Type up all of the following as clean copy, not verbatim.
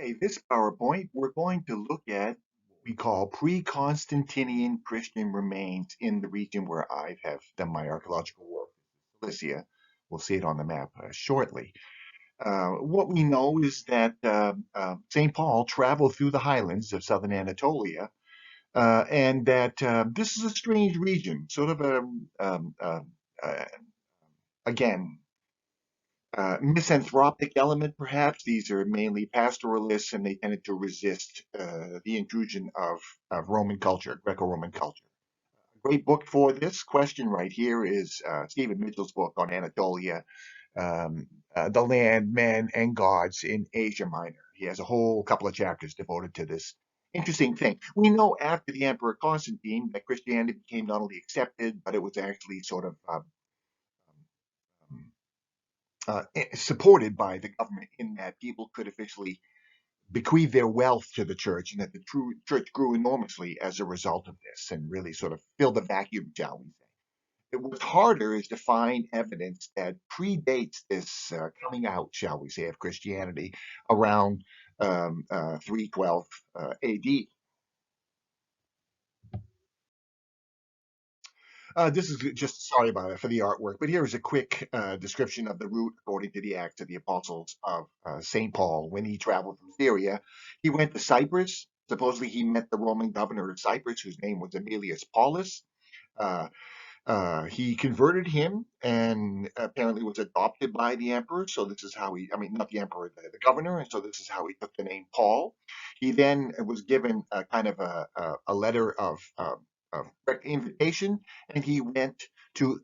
Okay, this PowerPoint, we're going to look at what we call pre-Constantinian Christian remains in the region where I have done my archaeological work, Cilicia. We'll see it on the map shortly. What we know is that St. Paul traveled through the highlands of southern Anatolia, and that this is a strange region, sort of uh, again, misanthropic element, perhaps. These are mainly pastoralists, and they tended to resist the intrusion of Roman culture, Greco-Roman culture. A great book for this question right here is Stephen Mitchell's book on Anatolia, The Land, Men, and Gods in Asia Minor. He has a whole couple of chapters devoted to this interesting thing. We know after the Emperor Constantine that Christianity became not only accepted, but it was actually sort of supported by the government in that people could officially bequeath their wealth to the church, and that the true church grew enormously as a result of this and really sort of filled the vacuum, shall we say. It was harder is to find evidence that predates this coming out, shall we say, of Christianity around 312 AD. This is just sorry about it for the artwork, but here is a quick description of the route according to the Acts of the Apostles of St. Paul when he traveled from Syria. He went to Cyprus. Supposedly, he met the Roman governor of Cyprus, whose name was Aemilius Paulus. Uh, he converted him and apparently was adopted by the emperor. So this is how I mean, not the emperor, the governor. And so this is how he took the name Paul. He then was given a kind of a letter of invitation, and he went to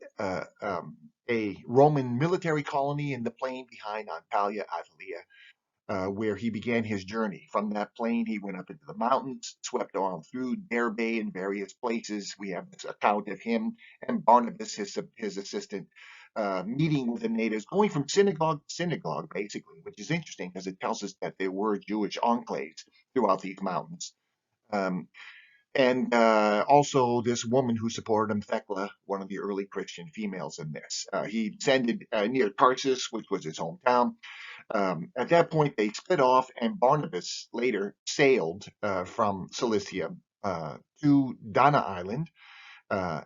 a Roman military colony in the plain behind Antalya, Italia, where he began his journey. From that plain, he went up into the mountains, swept on through Derbe and various places. We have this account of him and Barnabas, his assistant, meeting with the natives, going from synagogue to synagogue, basically, which is interesting because it tells us that there were Jewish enclaves throughout these mountains. Um, and also this woman who supported him, Thecla, one of the early Christian females in this. He descended near Tarsus, which was his hometown. At that point, they split off, and Barnabas later sailed from Cilicia to Dana Island, uh,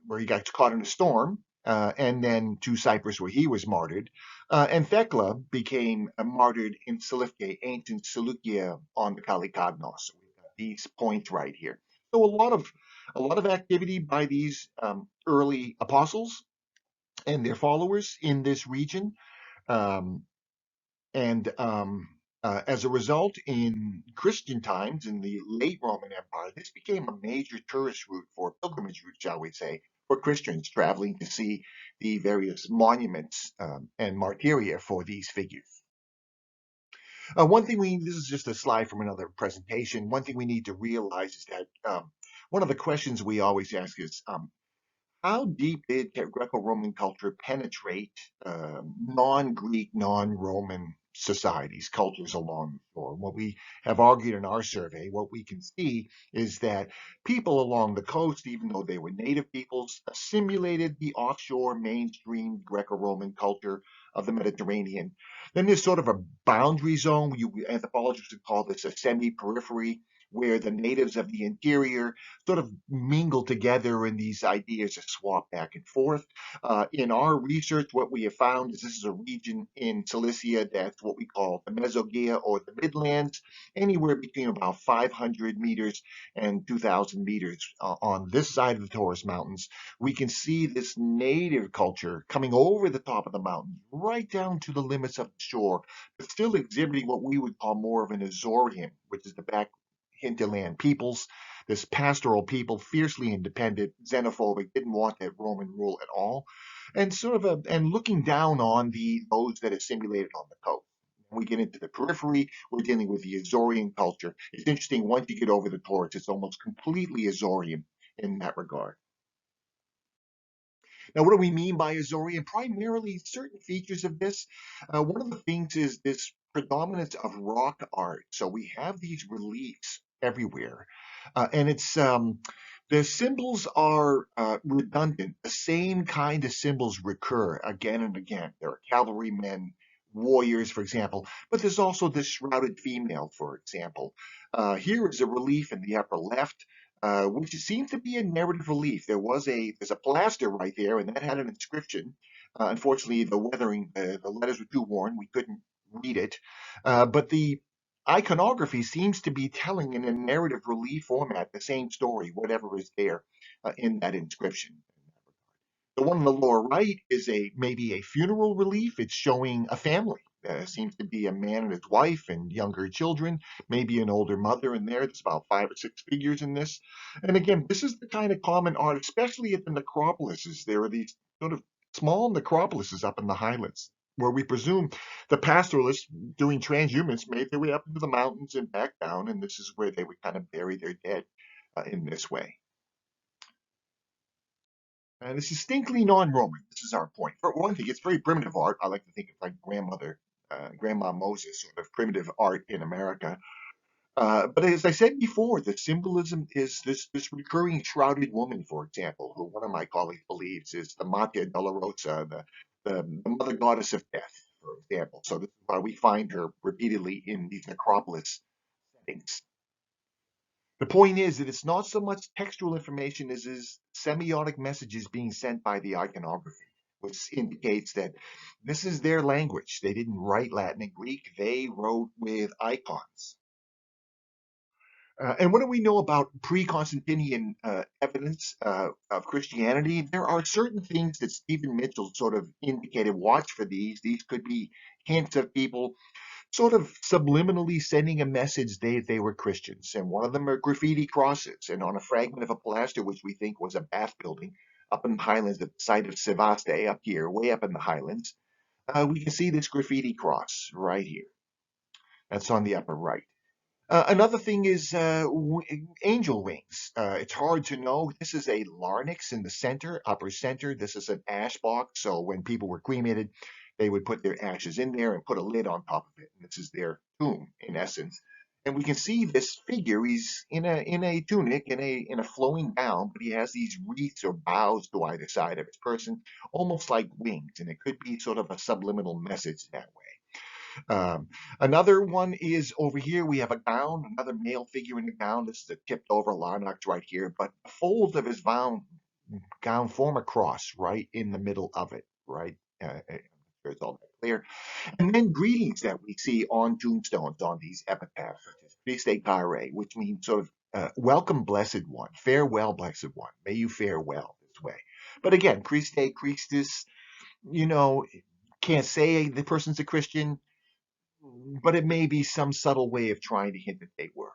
where he got caught in a storm, and then to Cyprus, where he was martyred. And Thecla became martyred in Cilicia, ancient Cilicia on the Kalykagnos. So we've got these points right here. So a lot of activity by these early apostles and their followers in this region. Um, and as a result, in Christian times, in the late Roman Empire, this became a major tourist route for pilgrimage route, shall we say, for Christians traveling to see the various monuments and martyria for these figures. This is just a slide from another presentation. One thing we need to realize is that one of the questions we always ask is, how deep did Greco-Roman culture penetrate non-Greek, non-Roman societies, cultures along the shore? What we have argued in our survey, what we can see is that people along the coast, even though they were native peoples, assimilated the offshore mainstream Greco-Roman culture of the Mediterranean. Then there's sort of a boundary zone. Anthropologists would call this a semi-periphery, where the natives of the interior sort of mingle together and these ideas are swapped back and forth. In our research, what we have found is this is a region in Cilicia that's what we call the Mesogaea or the Midlands, anywhere between about 500 meters and 2,000 meters on this side of the Taurus Mountains. We can see this native culture coming over the top of the mountain, right down to the limits of the shore, but still exhibiting what we would call more of an Azorian, which is the back hinterland peoples, this pastoral people, fiercely independent, xenophobic, didn't want that Roman rule at all, and and looking down on those that assimilated on the coast. When we get into the periphery, we're dealing with the Azorian culture. It's interesting, once you get over the Taurus, it's almost completely Azorian in that regard. Now, what do we mean by Azorian? Primarily, certain features of this. One of the things is this predominance of rock art. So we have these reliefs everywhere, and it's the symbols are redundant. The same kind of symbols recur again and again. There are cavalrymen warriors, for example, but there's also this shrouded female, for example. Here is a relief in the upper left, which seems to be a narrative relief. There's a plaster right there, and that had an inscription. Unfortunately, the letters were too worn. We couldn't read it, but the iconography seems to be telling in a narrative relief format the same story, whatever is there in that inscription. The one on the lower right is a maybe a funeral relief. It's showing a family. Seems to be a man and his wife and younger children, maybe an older mother in there. There's about 5 or 6 figures in this. And again, this is the kind of common art, especially at the necropolises. There are these sort of small necropolises up in the highlands where we presume the pastoralists doing transhumance made their way up into the mountains and back down, and this is where they would kind of bury their dead in this way. And it's distinctly non-Roman. This is our point. For one thing, it's very primitive art. I like to think of like Grandma Moses, sort of primitive art in America. But as I said before, the symbolism is this recurring shrouded woman, for example, who one of my colleagues believes is the Mater Dolorosa, the mother goddess of death, for example. So this is why we find her repeatedly in these necropolis settings. The point is that it's not so much textual information as is semiotic messages being sent by the iconography, which indicates that this is their language. They didn't write Latin and Greek, they wrote with icons. And what do we know about pre-Constantinian evidence of Christianity? There are certain things that Stephen Mitchell sort of indicated. Watch for these. These could be hints of people sort of subliminally sending a message they were Christians. And one of them are graffiti crosses. And on a fragment of a plaster, which we think was a bath building up in the highlands at the site of Sevaste up here, way up in the highlands, we can see this graffiti cross right here. That's on the upper right. Another thing is angel wings. It's hard to know. This is a larynx in the center, upper center. This is an ash box. So when people were cremated, they would put their ashes in there and put a lid on top of it. And this is their tomb, in essence. And we can see this figure. He's in a tunic, in a flowing gown, but he has these wreaths or boughs to either side of his person, almost like wings. And it could be sort of a subliminal message that way. Another one is over here. We have a gown, another male figure in the gown. This is a tipped over larynx right here, but the folds of his gown form a cross right in the middle of it, right? It's all that clear. And then greetings that we see on tombstones on these epitaphs, such as Christe Kyrie, which means sort of welcome, blessed one, farewell, blessed one. May you fare well this way. But again, Christe, Christus, you know, can't say the person's a Christian, but it may be some subtle way of trying to hint that they were.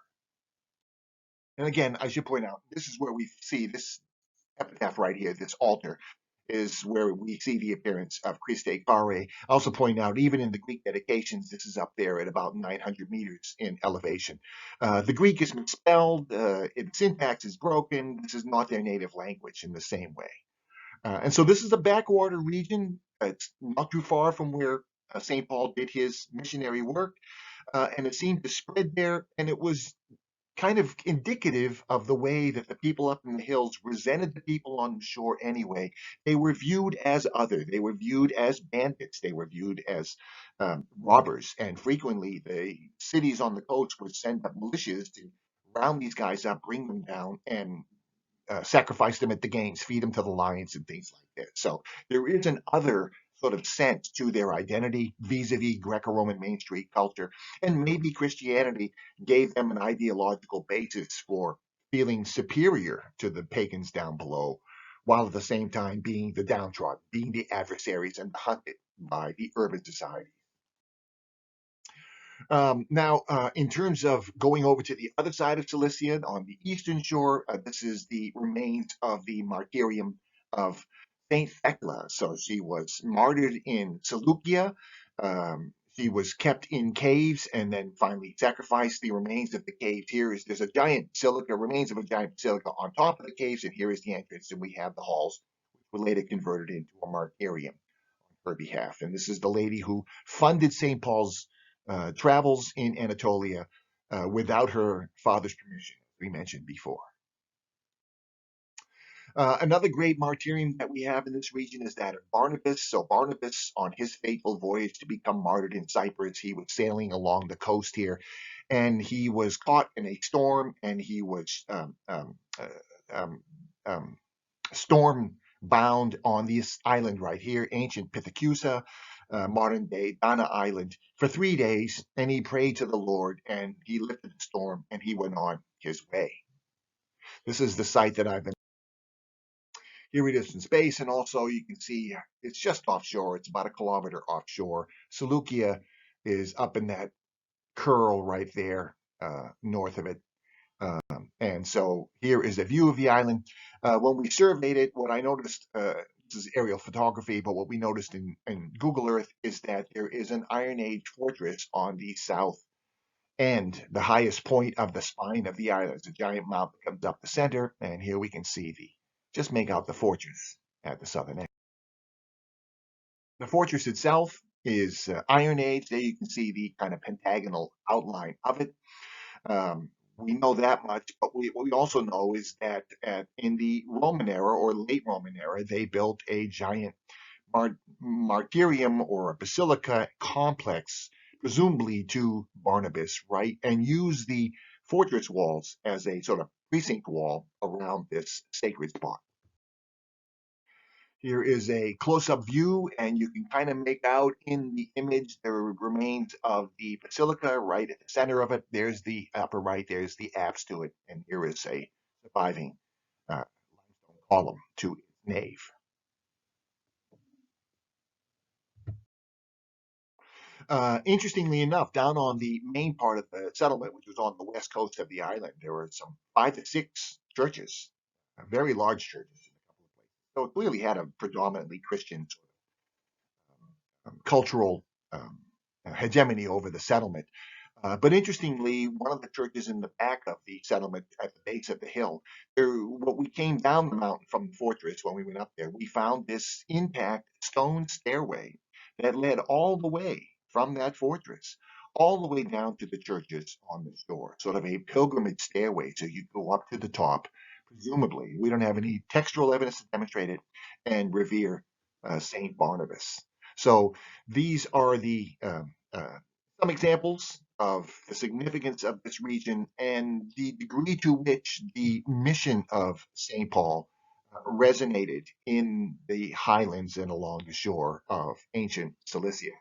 And again, I should point out, this is where we see this epitaph right here, this altar, is where we see the appearance of Christe Pare. I also point out, even in the Greek dedications, this is up there at about 900 meters in elevation. The Greek is misspelled, its syntax is broken. This is not their native language in the same way. And so this is a backwater region. It's not too far from where St. Paul did his missionary work. And it seemed to spread there, and it was kind of indicative of the way that the people up in the hills resented the people on the shore anyway. They were viewed as other, they were viewed as bandits, they were viewed as robbers, and frequently the cities on the coast would send up militias to round these guys up, bring them down, and sacrifice them at the games, feed them to the lions, and things like that. So there is an other sort of sense to their identity vis-a-vis Greco-Roman Main Street culture, and maybe Christianity gave them an ideological basis for feeling superior to the pagans down below, while at the same time being the downtrodden, being the adversaries and hunted by the urban society. Now, in terms of going over to the other side of Cilicia on the eastern shore, this is the remains of the martyrium of Saint Thecla. So she was martyred in Seleucia. She was kept in caves and then finally sacrificed. The remains of the caves here is there's a giant basilica, remains of a giant basilica on top of the caves, and here is the entrance, and we have the halls, which were later converted into a martyrium her behalf. And this is the lady who funded St. Paul's travels in Anatolia without her father's permission, as we mentioned before. Another great martyrium that we have in this region is that of Barnabas. So Barnabas, on his fateful voyage to become martyred in Cyprus, he was sailing along the coast here, and he was caught in a storm, and he was um, um, storm bound on this island right here, ancient Pithecusa, modern day Dana Island, for 3 days, and he prayed to the Lord, and he lifted the storm, and he went on his way. This is the site that I've been. Here it is in space, and also you can see it's just offshore. It's about a kilometer offshore. Cilicia is up in that curl right there, north of it. And so here is a view of the island. When we surveyed it, what I noticed, this is aerial photography, but what we noticed in Google Earth is that there is an Iron Age fortress on the south end, the highest point of the spine of the island. It's a giant mount that comes up the center, and here we can see just make out the fortress at the southern end. The fortress itself is Iron Age. There you can see the kind of pentagonal outline of it. We know that much, but what we also know is that in the Roman era or late Roman era, they built a giant martyrium or a basilica complex, presumably to Barnabas, right? And used the fortress walls as a sort of precinct wall around this sacred spot. Here is a close-up view, and you can kind of make out in the image the remains of the basilica right at the center of it. There's the upper right, there's the apse to it, and here is a surviving limestone column to its nave. Interestingly enough, down on the main part of the settlement, which was on the west coast of the island, there were some 5 to 6 churches, very large churches in a couple of places. So it clearly had a predominantly Christian sort of cultural um, hegemony over the settlement. But interestingly, one of the churches in the back of the settlement at the base of the hill, what we came down the mountain from the fortress when we went up there, we found this intact stone stairway that led all the way from that fortress, all the way down to the churches on the shore, sort of a pilgrimage stairway. So you go up to the top, presumably, we don't have any textual evidence to demonstrate it, and revere Saint Barnabas. So these are the some examples of the significance of this region and the degree to which the mission of St. Paul resonated in the highlands and along the shore of ancient Cilicia.